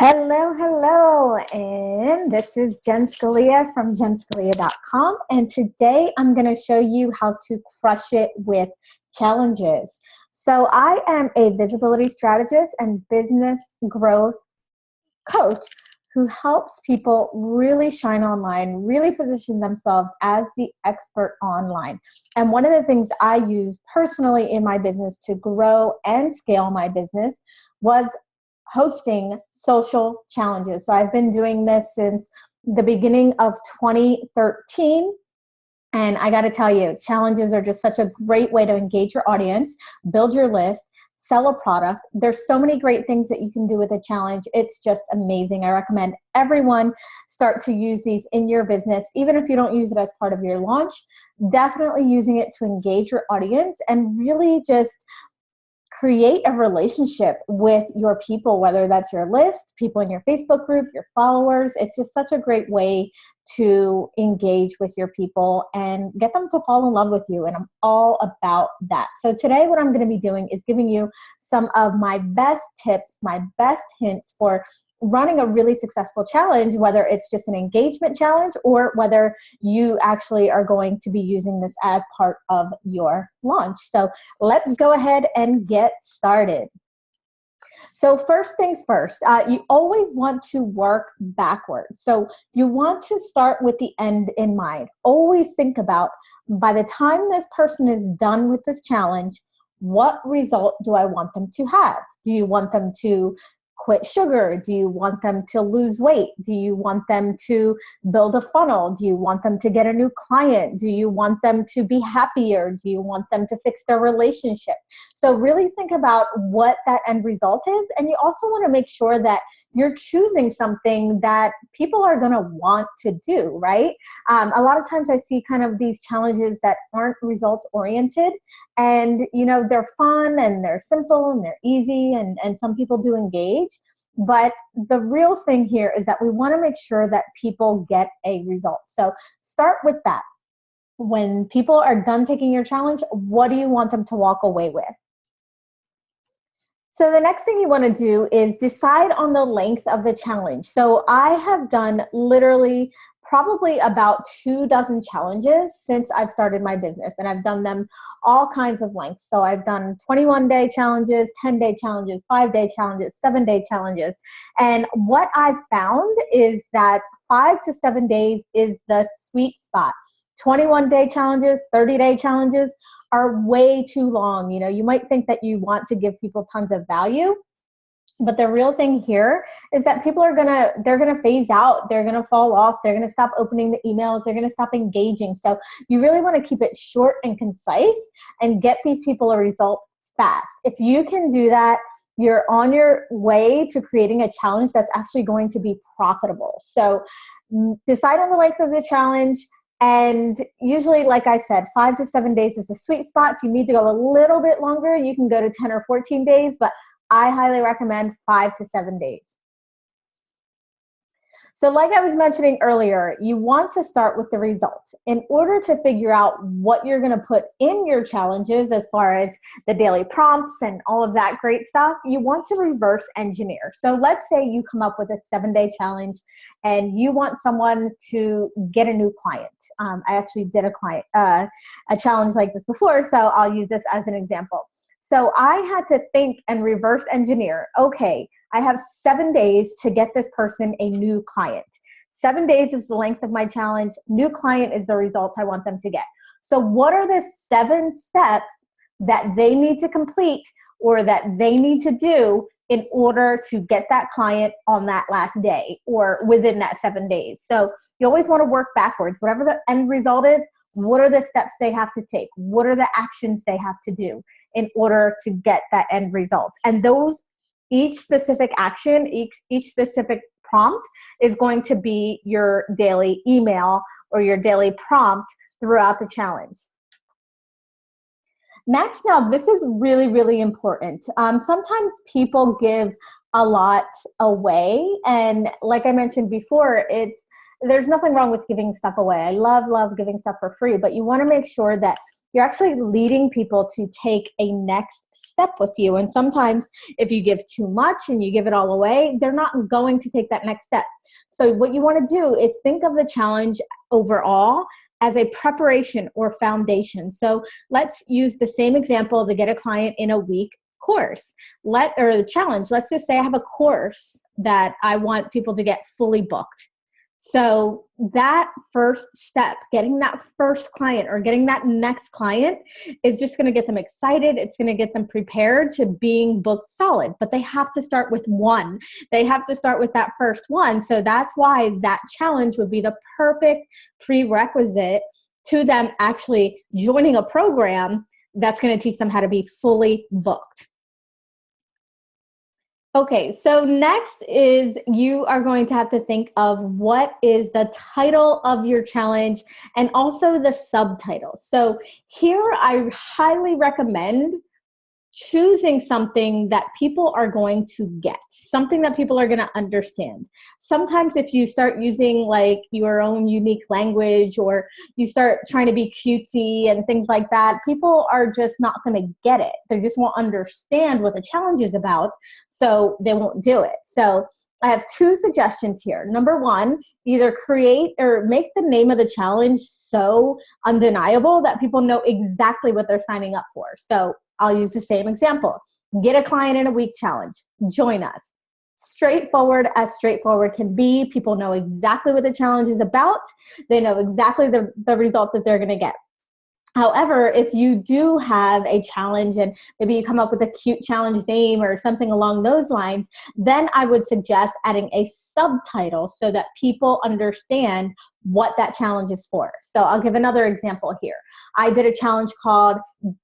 Hello, hello, and this is Jen Scalia from jenscalia.com, and today I'm going to show you how to crush it with challenges. So I am a visibility strategist and business growth coach who helps people really shine online, really position themselves as the expert online. And one of the things I use personally in my business to grow and scale my business was hosting social challenges. So I've been doing this since the beginning of 2013. And I got to tell you, challenges are just such a great way to engage your audience, build your list, sell a product. There's so many great things that you can do with a challenge. It's just amazing. I recommend everyone start to use these in your business, even if you don't use it as part of your launch, definitely using it to engage your audience and really just create a relationship with your people, whether that's your list, people in your Facebook group, your followers. It's just such a great way to engage with your people and get them to fall in love with you. And I'm all about that. So today what I'm going to be doing is giving you some of my best tips, my best hints for running a really successful challenge, whether it's just an engagement challenge or whether you actually are going to be using this as part of your launch. So let's go ahead and get started. So first things first, you always want to work backwards. So you want to start with the end in mind. Always think about, by the time this person is done with this challenge, what result do I want them to have? Do you want them to quit sugar? Do you want them to lose weight? Do you want them to build a funnel? Do you want them to get a new client? Do you want them to be happier? Do you want them to fix their relationship? So really think about what that end result is. And you also want to make sure that you're choosing something that people are going to want to do, right? A lot of times I see kind of these challenges that aren't results oriented, and they're fun and they're simple and they're easy, and some people do engage. But the real thing here is that we want to make sure that people get a result. So start with that. When people are done taking your challenge, what do you want them to walk away with? So the next thing you want to do is decide on the length of the challenge. So I have done literally probably about 24 challenges since I've started my business, and I've done them all kinds of lengths. So I've done 21-day challenges, 10-day challenges, 5-day challenges, 7-day challenges. And what I've found is that 5 to 7 days is the sweet spot. 21-day challenges, 30-day challenges are way too long. You might think that you want to give people tons of value, but the real thing here is that people are they're gonna phase out, they're gonna fall off, they're gonna stop opening the emails, they're gonna stop engaging. So you really wanna keep it short and concise and get these people a result fast. If you can do that, you're on your way to creating a challenge that's actually going to be profitable. So decide on the length of the challenge. And usually, like I said, 5 to 7 days is a sweet spot. If you need to go a little bit longer, you can go to 10 or 14 days, but I highly recommend 5 to 7 days. So like I was mentioning earlier, you want to start with the result. In order to figure out what you're going to put in your challenges as far as the daily prompts and all of that great stuff, you want to reverse engineer. So let's say you come up with a 7-day challenge and you want someone to get a new client. I actually did a challenge like this before, so I'll use this as an example. So I had to think and reverse engineer, okay, I have 7 days to get this person a new client. 7 days is the length of my challenge. New client is the result I want them to get. So what are the 7 steps that they need to complete or that they need to do in order to get that client on that last day or within that 7 days? So you always want to work backwards. Whatever the end result is, what are the steps they have to take? What are the actions they have to do in order to get that end result? And each specific action, each specific prompt is going to be your daily email or your daily prompt throughout the challenge. Next, now this is really, really important. Sometimes people give a lot away, and like I mentioned before, there's nothing wrong with giving stuff away. I love giving stuff for free, but you want to make sure that you're actually leading people to take a next next step with you. And sometimes if you give too much and you give it all away, they're not going to take that next step. So what you want to do is think of the challenge overall as a preparation or foundation. So let's use the same example to get a client in a week course. Or the challenge, let's just say I have a course that I want people to get fully booked. So that first step, getting that first client or getting that next client is just going to get them excited. It's going to get them prepared to being booked solid, but they have to start with one. They have to start with that first one. So that's why that challenge would be the perfect prerequisite to them actually joining a program that's going to teach them how to be fully booked. Okay, so next is you are going to have to think of what is the title of your challenge and also the subtitle. So here I highly recommend choosing something that people are going to get, something that people are going to understand. Sometimes if you start using like your own unique language or you start trying to be cutesy and things like that, people are just not going to get it. They just won't understand what the challenge is about, so they won't do it. So I have two suggestions here. Number one, either create or make the name of the challenge so undeniable that people know exactly what they're signing up for. So I'll use the same example. Get a client in a week challenge. Join us. Straightforward as straightforward can be. People know exactly what the challenge is about. They know exactly the result that they're going to get. However, if you do have a challenge and maybe you come up with a cute challenge name or something along those lines, then I would suggest adding a subtitle so that people understand what that challenge is for. So I'll give another example here. I did a challenge called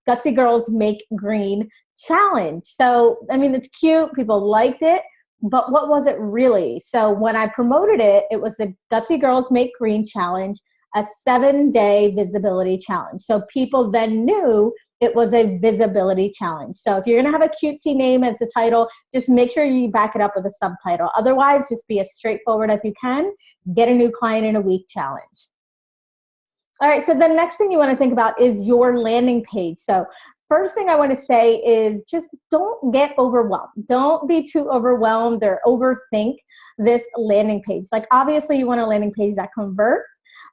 Gutsy Girls Make Green Challenge. So, I mean, it's cute. People liked it. But what was it really? So when I promoted it, it was the Gutsy Girls Make Green Challenge, a 7-day visibility challenge. So people then knew it was a visibility challenge. So if you're going to have a cutesy name as the title, just make sure you back it up with a subtitle. Otherwise, just be as straightforward as you can. Get a new client in a week challenge. All right, so the next thing you want to think about is your landing page. So first thing I want to say is just don't get overwhelmed. Don't be too overwhelmed or overthink this landing page. Like obviously you want a landing page that converts,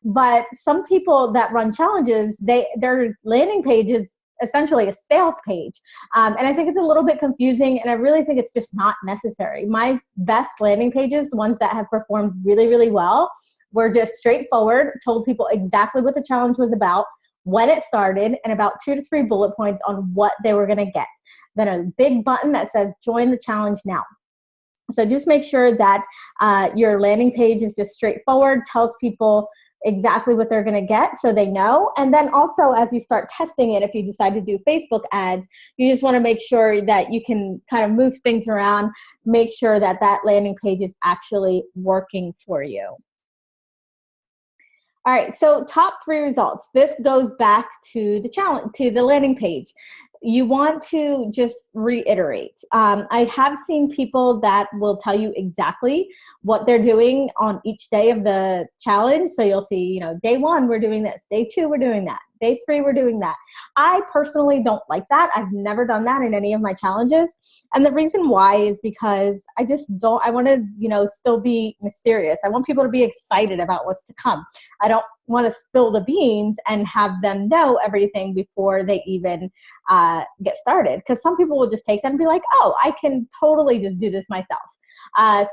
but some people that run challenges, their landing page is essentially a sales page. And I think it's a little bit confusing, and I really think it's just not necessary. My best landing pages, the ones that have performed really, really well, were just straightforward, told people exactly what the challenge was about, when it started, and about 2 to 3 bullet points on what they were going to get. Then a big button that says join the challenge now. So just make sure that your landing page is just straightforward, tells people exactly what they're going to get so they know. And then also as you start testing it, if you decide to do Facebook ads, you just want to make sure that you can kind of move things around, make sure that that landing page is actually working for you. All right, so top 3 results. This goes back to the challenge, to the landing page. You want to just reiterate. I have seen people that will tell you exactly what they're doing on each day of the challenge. So you'll see, you know, day 1, we're doing this. Day 2, we're doing that. Day 3, we're doing that. I personally don't like that. I've never done that in any of my challenges. And the reason why is because I just don't, I want to, you know, still be mysterious. I want people to be excited about what's to come. I don't want to spill the beans and have them know everything before they even get started. Because some people will just take that and be like, oh, I can totally just do this myself.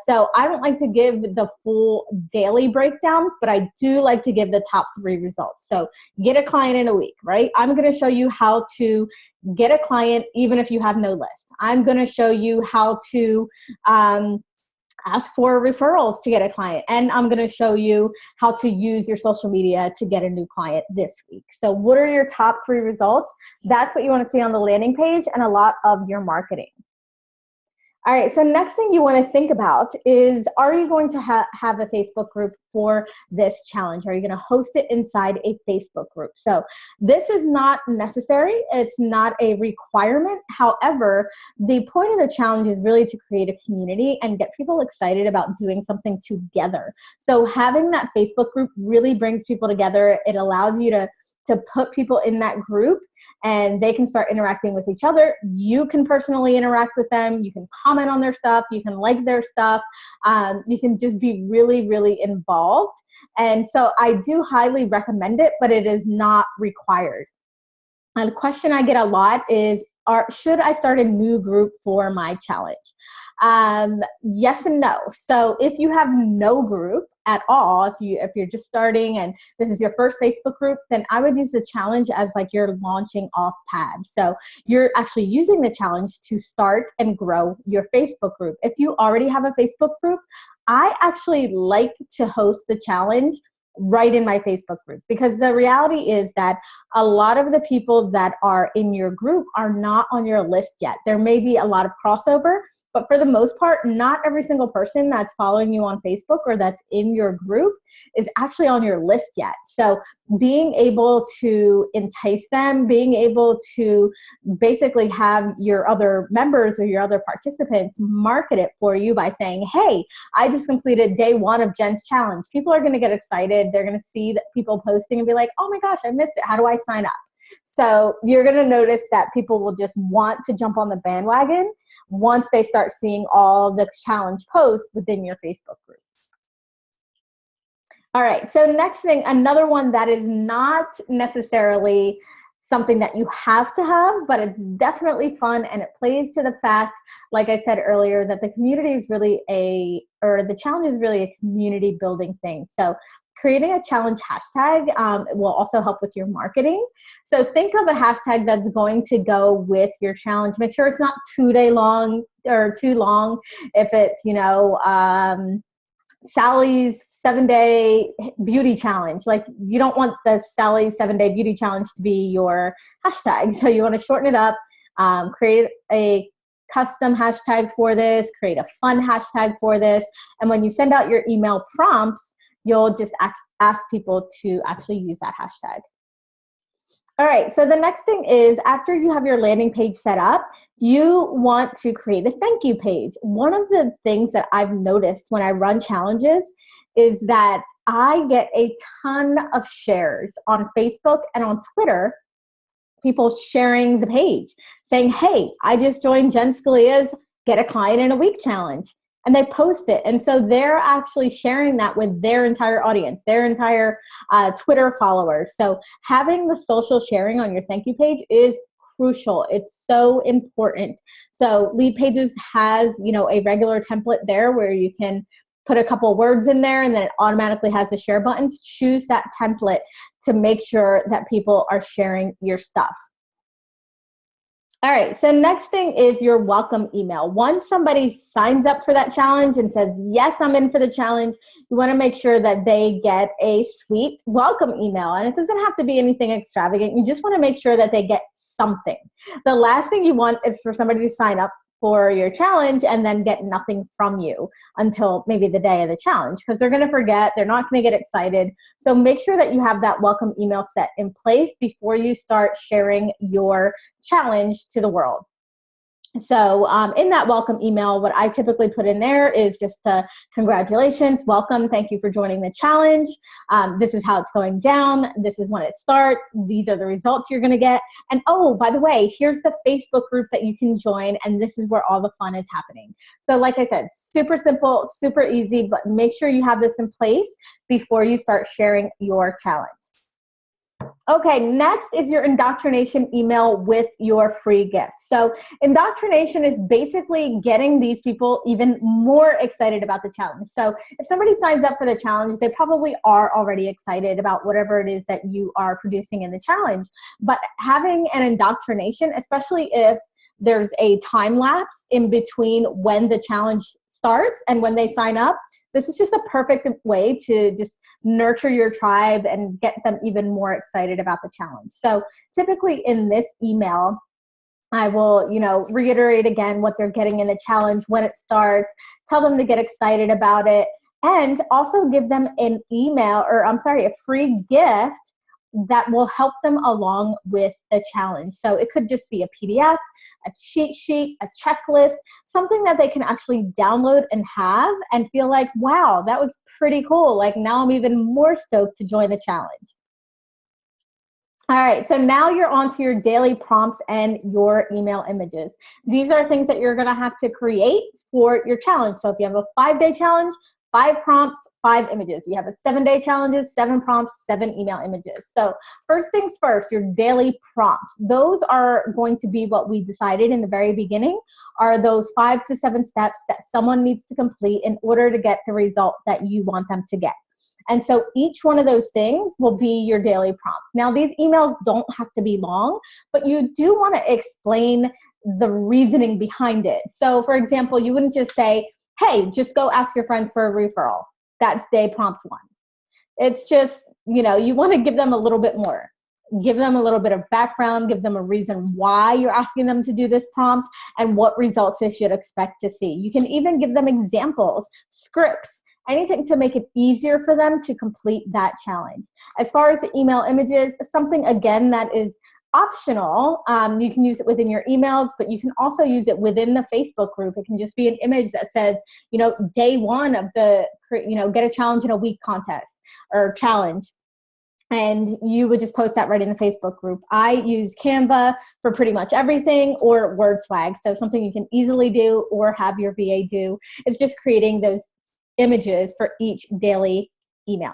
So I don't like to give the full daily breakdown, but I do like to give the top 3 results. So get a client in a week, right? I'm going to show you how to get a client even if you have no list. I'm going to show you how to ask for referrals to get a client. And I'm going to show you how to use your social media to get a new client this week. So what are your top 3 results? That's what you want to see on the landing page and a lot of your marketing. All right, so next thing you want to think about is, are you going to have a Facebook group for this challenge? Are you going to host it inside a Facebook group? So this is not necessary. It's not a requirement. However, the point of the challenge is really to create a community and get people excited about doing something together. So having that Facebook group really brings people together. It allows you to to put people in that group, and they can start interacting with each other. You can personally interact with them. You can comment on their stuff. You can like their stuff. You can just be really, really involved. And so I do highly recommend it, but it is not required. And the question I get a lot is, should I start a new group for my challenge? Yes and no. So if you have no group at all, if you're just starting and this is your first Facebook group, then I would use the challenge as like your launching off pad. So you're actually using the challenge to start and grow your Facebook group. If you already have a Facebook group, I actually like to host the challenge right in my Facebook group, because the reality is that a lot of the people that are in your group are not on your list yet. There may be a lot of crossover, but for the most part, not every single person that's following you on Facebook or that's in your group is actually on your list yet. So being able to entice them, being able to basically have your other members or your other participants market it for you by saying, hey, I just completed day 1 of Jen's challenge. People are going to get excited. They're going to see that people posting and be like, oh my gosh, I missed it. How do I sign up? So you're going to notice that people will just want to jump on the bandwagon once they start seeing all the challenge posts within your Facebook group. All right, so next thing, another one that is not necessarily something that you have to have, but it's definitely fun, and it plays to the fact, like I said earlier, that the community is really the challenge is really a community building thing. So creating a challenge hashtag will also help with your marketing. So think of a hashtag that's going to go with your challenge. Make sure it's not 2 day long or too long. If it's, Sally's 7-day beauty challenge, like you don't want the Sally's 7-day beauty challenge to be your hashtag. So you want to shorten it up, create a custom hashtag for this, create a fun hashtag for this. And when you send out your email prompts, you'll just ask people to actually use that hashtag. All right, so the next thing is, after you have your landing page set up, you want to create a thank you page. One of the things that I've noticed when I run challenges is that I get a ton of shares on Facebook and on Twitter, people sharing the page, saying, hey, I just joined Jen Scalia's Get a Client in a Week challenge. And they post it. And so they're actually sharing that with their entire audience, their entire Twitter followers. So having the social sharing on your thank you page is crucial. It's so important. So Lead Pages has, a regular template there where you can put a couple words in there and then it automatically has the share buttons. Choose that template to make sure that people are sharing your stuff. All right, so next thing is your welcome email. Once somebody signs up for that challenge and says, yes, I'm in for the challenge, you want to make sure that they get a sweet welcome email. And it doesn't have to be anything extravagant. You just want to make sure that they get something. The last thing you want is for somebody to sign up for your challenge and then get nothing from you until maybe the day of the challenge, because they're going to forget, they're not going to get excited. So make sure that you have that welcome email set in place before you start sharing your challenge to the world. So in that welcome email, what I typically put in there is just congratulations, welcome, thank you for joining the challenge. This is how it's going down. This is when it starts. These are the results you're going to get. And oh, by the way, here's the Facebook group that you can join, and this is where all the fun is happening. So like I said, super simple, super easy, but make sure you have this in place before you start sharing your challenge. Okay, next is your indoctrination email with your free gift. So indoctrination is basically getting these people even more excited about the challenge. So if somebody signs up for the challenge, they probably are already excited about whatever it is that you are producing in the challenge. But having an indoctrination, especially if there's a time lapse in between when the challenge starts and when they sign up, this is just a perfect way to just nurture your tribe and get them even more excited about the challenge. So typically in this email, I will, reiterate again what they're getting in the challenge, when it starts, tell them to get excited about it, and also give them a free gift that will help them along with the challenge. So it could just be a PDF, a cheat sheet, a checklist, something that they can actually download and have and feel like, wow, that was pretty cool. Like now I'm even more stoked to join the challenge. All right, so now you're on to your daily prompts and your email images. These are things that you're gonna have to create for your challenge. So if you have a 5-day challenge, 5 prompts, 5 images. You have a 7-day challenges, 7 prompts, 7 email images. So first things first, your daily prompts. Those are going to be what we decided in the very beginning, are those 5 to 7 steps that someone needs to complete in order to get the result that you want them to get. And so each one of those things will be your daily prompt. Now, these emails don't have to be long, but you do want to explain the reasoning behind it. So for example, you wouldn't just say, hey, just go ask your friends for a referral. That's day prompt 1. It's just, you want to give them a little bit more. Give them a little bit of background, give them a reason why you're asking them to do this prompt and what results they should expect to see. You can even give them examples, scripts, anything to make it easier for them to complete that challenge. As far as the email images, something again that is optional, you can use it within your emails, but you can also use it within the Facebook group. It can just be an image that says, day 1 of the, get a challenge in a week contest or challenge. And you would just post that right in the Facebook group. I use Canva for pretty much everything, or WordSwag. So something you can easily do or have your VA do. It's just creating those images for each daily email.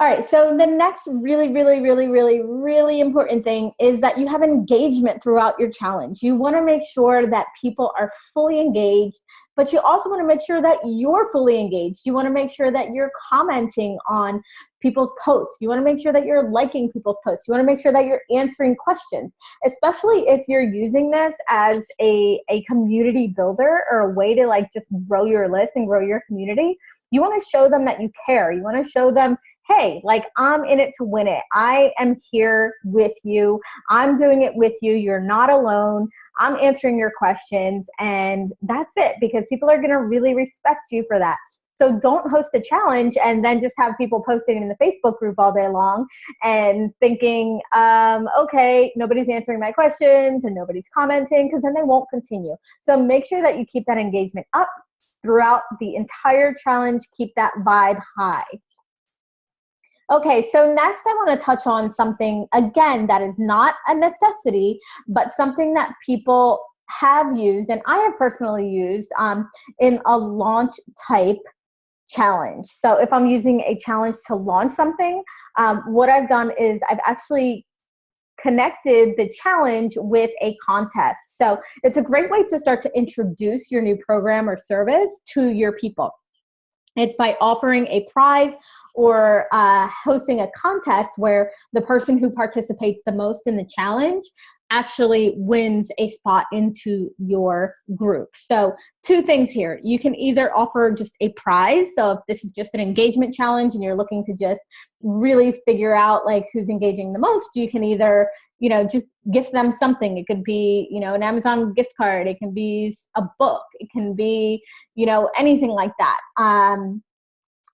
All right, so the next really, really, really, really, really important thing is that you have engagement throughout your challenge. You want to make sure that people are fully engaged, but you also want to make sure that you're fully engaged. You want to make sure that you're commenting on people's posts. You want to make sure that you're liking people's posts. You want to make sure that you're answering questions, especially if you're using this as a community builder or a way to just grow your list and grow your community. You want to show them that you care. You want to show them, hey, I'm in it to win it. I am here with you. I'm doing it with you. You're not alone. I'm answering your questions, and that's it, because people are going to really respect you for that. So don't host a challenge and then just have people posting in the Facebook group all day long and thinking, okay, nobody's answering my questions and nobody's commenting, because then they won't continue. So make sure that you keep that engagement up throughout the entire challenge. Keep that vibe high. Okay, so next I want to touch on something, again, that is not a necessity, but something that people have used, and I have personally used in a launch type challenge. So if I'm using a challenge to launch something, what I've done is I've actually connected the challenge with a contest. So it's a great way to start to introduce your new program or service to your people. It's by offering a prize or hosting a contest where the person who participates the most in the challenge actually wins a spot into your group. So 2 things here. You can either offer just a prize. So if this is just an engagement challenge and you're looking to just really figure out who's engaging the most, you can either, just gift them something. It could be, an Amazon gift card. It can be a book. It can be, anything like that.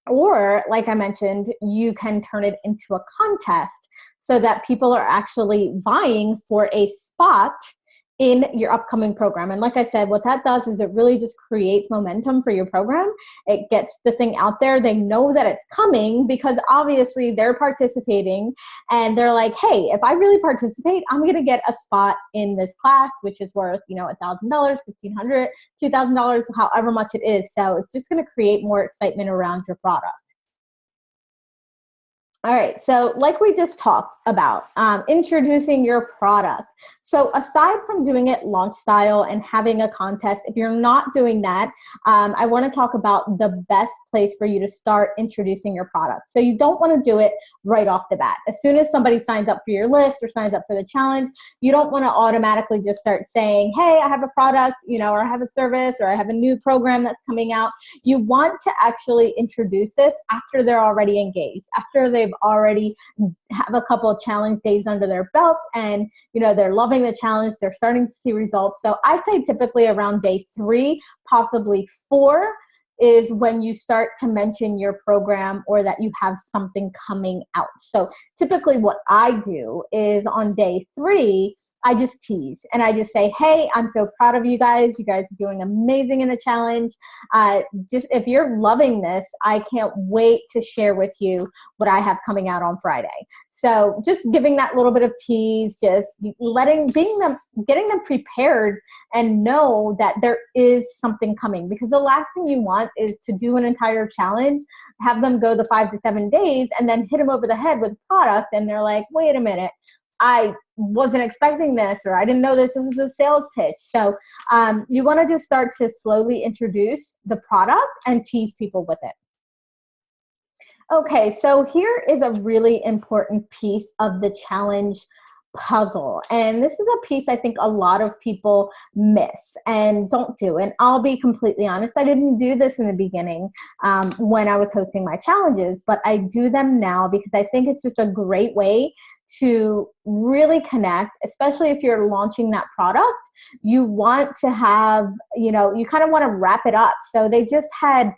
Or like I mentioned, you can turn it into a contest so that people are actually vying for a spot in your upcoming program. And like I said, what that does is it really just creates momentum for your program. It gets the thing out there. They know that it's coming because obviously they're participating and they're like, hey, if I really participate, I'm going to get a spot in this class, which is worth, $1,000, $1,500, $2,000, however much it is. So it's just going to create more excitement around your product. All right, so like we just talked about, introducing your product. So aside from doing it launch style and having a contest, if you're not doing that, I want to talk about the best place for you to start introducing your product. So you don't want to do it right off the bat. As soon as somebody signs up for your list or signs up for the challenge, you don't want to automatically just start saying, hey, I have a product, or I have a service, or I have a new program that's coming out. You want to actually introduce this after they're already engaged, after they've already have a couple of challenge days under their belt and they're loving the challenge, they're starting to see results. So I say typically around day 3, possibly 4, is when you start to mention your program or that you have something coming out. So typically what I do is on day 3, I just tease and I just say, hey, I'm so proud of you guys. You guys are doing amazing in the challenge. Just if you're loving this, I can't wait to share with you what I have coming out on Friday. So just giving that little bit of tease, just getting them prepared and know that there is something coming, because the last thing you want is to do an entire challenge, have them go the 5 to 7 days and then hit them over the head with a product. And they're like, wait a minute, I wasn't expecting this, or I didn't know this was a sales pitch. So you want to just start to slowly introduce the product and tease people with it. Okay, so here is a really important piece of the challenge puzzle. And this is a piece I think a lot of people miss and don't do. And I'll be completely honest, I didn't do this in the beginning when I was hosting my challenges, but I do them now because I think it's just a great way to really connect, especially if you're launching that product. You want to have, you kind of want to wrap it up. So they just had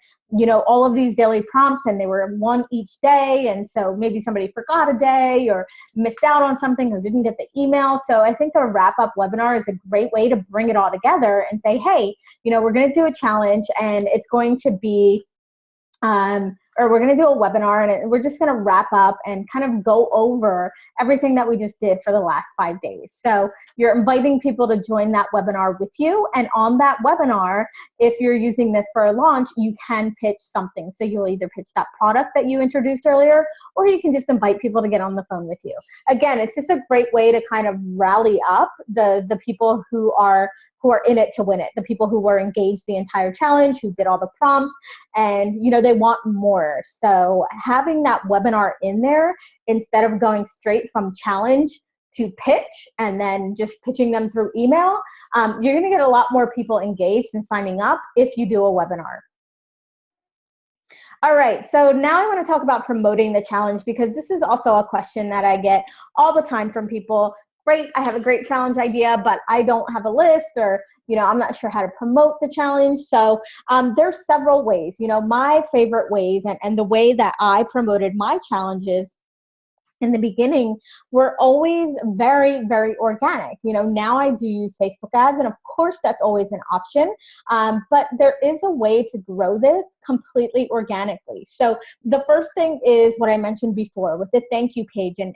all of these daily prompts and they were one each day. And so maybe somebody forgot a day or missed out on something or didn't get the email. So I think a wrap up webinar is a great way to bring it all together and say, hey, we're going to do a challenge and it's going to be, or we're going to do a webinar and we're just going to wrap up and kind of go over everything that we just did for the last 5 days. So you're inviting people to join that webinar with you. And on that webinar, if you're using this for a launch, you can pitch something. So you'll either pitch that product that you introduced earlier, or you can just invite people to get on the phone with you. Again, it's just a great way to kind of rally up the people who are in it to win it, the people who were engaged the entire challenge, who did all the prompts, and they want more. So having that webinar in there instead of going straight from challenge to pitch and then just pitching them through email, you're going to get a lot more people engaged and signing up if you do a webinar. All right, so now I want to talk about promoting the challenge, because this is also a question that I get all the time from people. Great, I have a great challenge idea, but I don't have a list, or I'm not sure how to promote the challenge. So there's several ways. My favorite ways and the way that I promoted my challenges in the beginning were always very, very organic. Now I do use Facebook ads, and of course that's always an option, but there is a way to grow this completely organically. So the first thing is what I mentioned before with the thank you page and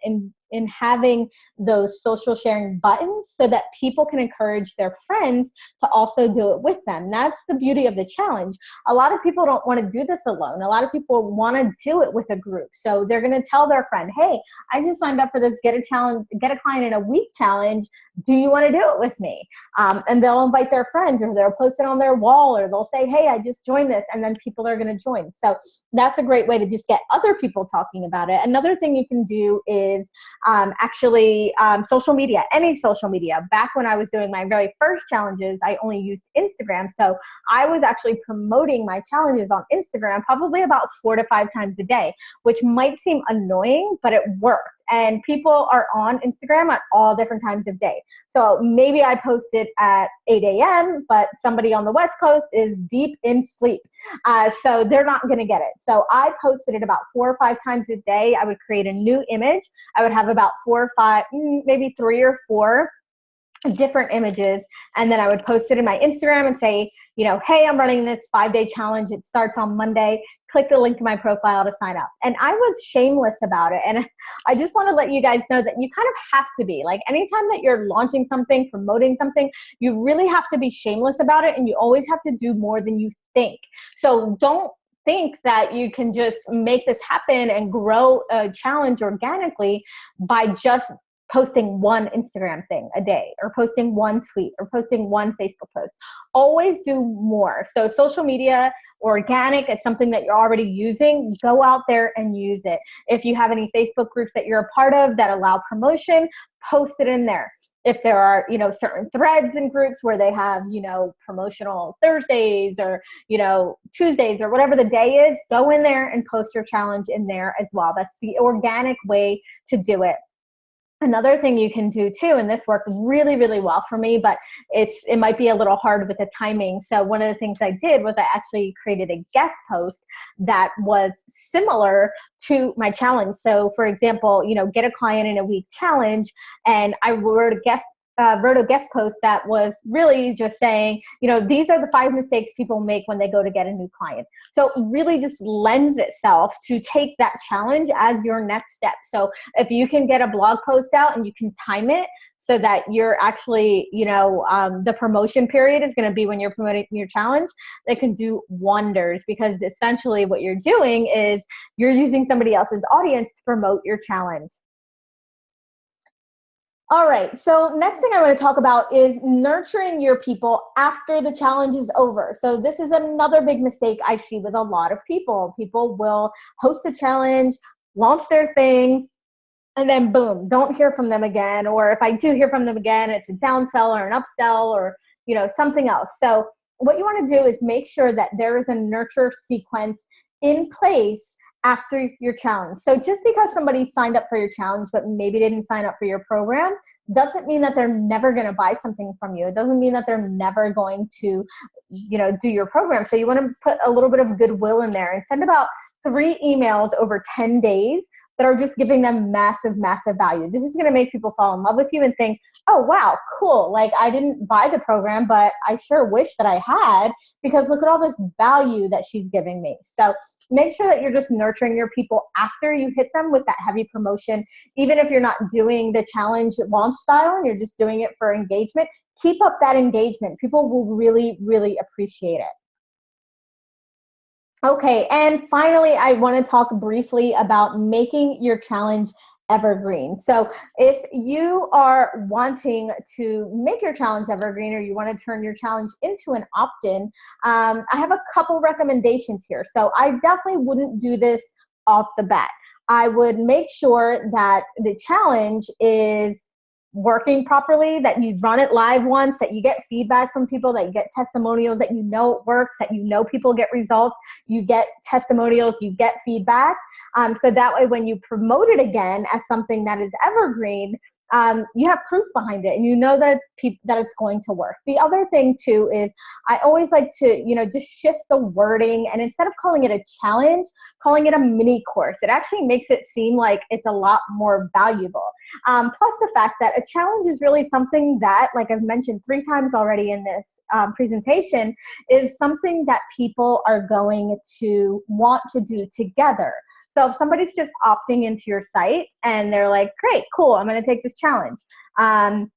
in having those social sharing buttons so that people can encourage their friends to also do it with them. That's the beauty of the challenge. A lot of people don't want to do this alone. A lot of people want to do it with a group. So they're going to tell their friend, hey, I just signed up for this get a client in a week challenge. Do you want to do it with me? And they'll invite their friends, or they'll post it on their wall, or they'll say, hey, I just joined this, and then people are going to join. So that's a great way to just get other people talking about it. Another thing you can do is social media, any social media. Back when I was doing my very first challenges, I only used Instagram. So I was actually promoting my challenges on Instagram probably about 4 to 5 times a day, which might seem annoying, but it worked. And people are on Instagram at all different times of day. So maybe I posted at 8 a.m., but somebody on the West Coast is deep in sleep. So they're not going to get it. So I posted it about 4 or 5 times a day. I would create a new image. I would have about 4 or 5, maybe 3 or 4 different images. And then I would post it in my Instagram and say, hey, I'm running this 5-day challenge. It starts on Monday. Click the link in my profile to sign up. And I was shameless about it. And I just want to let you guys know that you kind of have to be. Like, anytime that you're launching something, promoting something, you really have to be shameless about it. And you always have to do more than you think. So don't think that you can just make this happen and grow a challenge organically by just posting one Instagram thing a day, or posting one tweet, or posting one Facebook post. Always do more. So social media, organic, it's something that you're already using, go out there and use it. If you have any Facebook groups that you're a part of that allow promotion, post it in there. If there are, certain threads in groups where they have, promotional Thursdays or, Tuesdays or whatever the day is, go in there and post your challenge in there as well. That's the organic way to do it. Another thing you can do too, and this worked really, really well for me, but it might be a little hard with the timing. So one of the things I did was I actually created a guest post that was similar to my challenge. So for example, get a client in a week challenge, and I wrote a guest wrote a guest post that was really just saying, these are the 5 mistakes people make when they go to get a new client. So it really just lends itself to take that challenge as your next step. So if you can get a blog post out and you can time it so that you're actually, the promotion period is going to be when you're promoting your challenge, they can do wonders, because essentially what you're doing is you're using somebody else's audience to promote your challenge. All right, so next thing I want to talk about is nurturing your people after the challenge is over. So this is another big mistake I see with a lot of people. People will host a challenge, launch their thing, and then boom, don't hear from them again. Or if I do hear from them again, it's a downsell or an upsell or something else. So what you want to do is make sure that there is a nurture sequence in place after your challenge. So just because somebody signed up for your challenge but maybe didn't sign up for your program doesn't mean that they're never going to buy something from you. It doesn't mean that they're never going to, do your program. So you want to put a little bit of goodwill in there and send about 3 emails over 10 days that are just giving them massive, massive value. This is going to make people fall in love with you and think, oh, wow, cool. Like, I didn't buy the program, but I sure wish that I had, because look at all this value that she's giving me. So make sure that you're just nurturing your people after you hit them with that heavy promotion. Even if you're not doing the challenge launch style and you're just doing it for engagement, keep up that engagement. People will really, really appreciate it. Okay, and finally, I want to talk briefly about making your challenge evergreen. So if you are wanting to make your challenge evergreen, or you want to turn your challenge into an opt-in, I have a couple recommendations here. So I definitely wouldn't do this off the bat. I would make sure that the challenge is working properly, that you run it live once, that you get feedback from people, that you get testimonials, that it works, that people get results, you get testimonials, you get feedback. So that way when you promote it again as something that is evergreen, you have proof behind it and you know that that it's going to work. The other thing too is I always like to, just shift the wording, and instead of calling it a challenge, calling it a mini course. It actually makes it seem like it's a lot more valuable. Plus the fact that a challenge is really something that, like I've mentioned 3 times already in this presentation, is something that people are going to want to do together. So if somebody's just opting into your site and they're like, great, cool, I'm going to take this challenge. And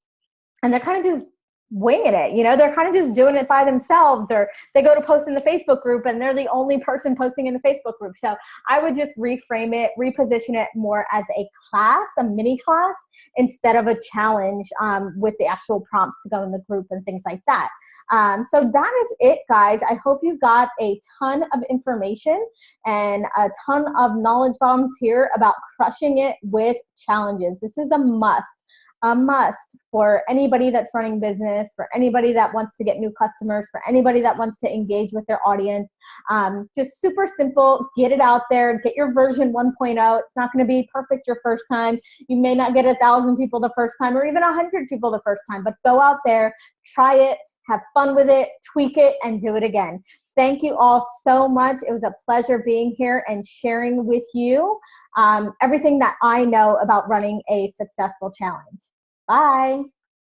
they're kind of just winging it, they're kind of just doing it by themselves, or they go to post in the Facebook group and they're the only person posting in the Facebook group. So I would just reframe it, reposition it more as a class, a mini class, instead of a challenge with the actual prompts to go in the group and things like that. So that is it, guys. I hope you got a ton of information and a ton of knowledge bombs here about crushing it with challenges. This is a must for anybody that's running business, for anybody that wants to get new customers, for anybody that wants to engage with their audience. Just super simple. Get it out there. Get your version 1.0. It's not going to be perfect your first time. You may not get 1,000 people the first time, or even 100 people the first time, but go out there, try it, have fun with it, tweak it, and do it again. Thank you all so much. It was a pleasure being here and sharing with you everything that I know about running a successful challenge. Bye.